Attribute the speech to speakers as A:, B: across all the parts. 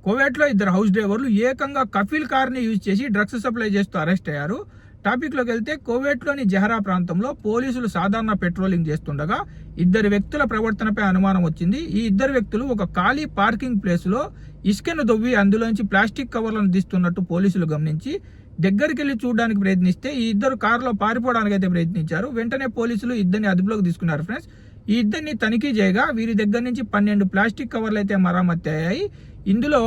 A: కువైట్లో ఇద్దరు హౌస్ డ్రైవర్లు ఏకంగా కఫీల్ కార్ని యూజ్ చేసి డ్రగ్స్ సప్లై చేస్తూ అరెస్ట్ అయ్యారు. టాపిక్లోకి వెళ్తే కువైట్లోని జెహరా ప్రాంతంలో పోలీసులు సాధారణ పెట్రోలింగ్ చేస్తుండగా ఇద్దరు వ్యక్తుల ప్రవర్తనపై అనుమానం వచ్చింది. ఈ ఇద్దరు వ్యక్తులు ఒక ఖాళీ పార్కింగ్ ప్లేస్లో ఇసుకను దొవ్వి అందులోంచి ప్లాస్టిక్ కవర్లను తీస్తున్నట్టు పోలీసులు గమనించి దగ్గరికి వెళ్లి చూడడానికి ప్రయత్నిస్తే ఈ ఇద్దరు కారులో పారిపోవడానికి అయితే ప్రయత్నించారు. వెంటనే పోలీసులు ఇద్దరిని అదుపులోకి తీసుకున్నారు ఫ్రెండ్స్. ఈ ఇద్దరిని తనిఖీ చేయగా వీరి దగ్గర నుంచి 12 ప్లాస్టిక్ కవర్లు అయితే మరమ్మతు అయ్యాయి. ఇందులో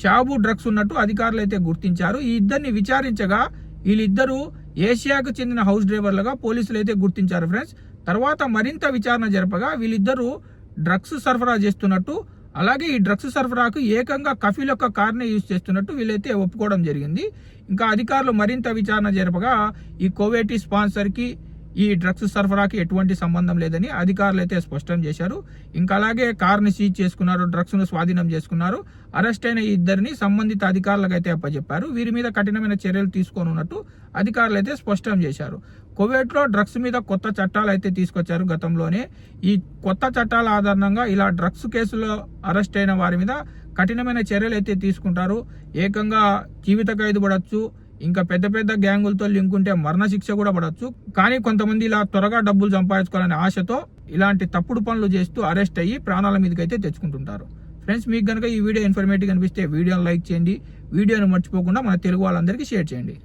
A: షాబు డ్రగ్స్ ఉన్నట్టు అధికారులు అయితే గుర్తించారు. ఈ ఇద్దరిని విచారించగా వీళ్ళిద్దరూ ఏషియాకు చెందిన హౌస్ డ్రైవర్లుగా పోలీసులు అయితే గుర్తించారు ఫ్రెండ్స్. తర్వాత మరింత విచారణ జరపగా వీళ్ళిద్దరూ డ్రగ్స్ సరఫరా చేస్తున్నట్టు, అలాగే ఈ డ్రగ్స్ సరఫరాకు ఏకంగా కఫీల్ యొక్క కార్నే యూజ్ చేస్తున్నట్టు వీళ్ళైతే ఒప్పుకోవడం జరిగింది. ఇంకా అధికారులు మరింత విచారణ జరపగా ఈ కువైటీ స్పాన్సర్కి ఈ డ్రగ్స్ సరఫరాకి ఎటువంటి సంబంధం లేదని అధికారులు అయితే స్పష్టం చేశారు. ఇంకా అలాగే కార్ని సీజ్ చేసుకున్నారు, డ్రగ్స్ ను స్వాధీనం చేసుకున్నారు. అరెస్ట్ అయిన ఈ ఇద్దరిని సంబంధిత అధికారులకు అయితే అప్పచెప్పారు. వీరి మీద కఠినమైన చర్యలు తీసుకోనున్నట్టు అధికారులు అయితే స్పష్టం చేశారు. కువైట్లో డ్రగ్స్ మీద కొత్త చట్టాలు అయితే తీసుకొచ్చారు గతంలోనే. ఈ కొత్త చట్టాల ఆధారంగా ఇలా డ్రగ్స్ కేసులో అరెస్ట్ అయిన వారి మీద కఠినమైన చర్యలు అయితే తీసుకుంటారు. ఏకంగా జీవిత ఖైదు పడవచ్చు, ఇంకా పెద్ద పెద్ద గ్యాంగులతో లింక్ ఉంటే మరణశిక్ష కూడా పడవచ్చు. కానీ కొంతమంది ఇలా త్వరగా డబ్బులు సంపాదించుకోవాలనే ఆశతో ఇలాంటి తప్పుడు పనులు చేస్తూ అరెస్ట్ అయ్యి ప్రాణాల మీదకైతే తెచ్చుకుంటుంటారు. ఫ్రెండ్స్, మీకు కనుక ఈ వీడియో ఇన్ఫర్మేటివ్ అనిపిస్తే వీడియోని లైక్ చేయండి. వీడియోని మర్చిపోకుండా మన తెలుగు వాళ్ళందరికీ షేర్ చేయండి.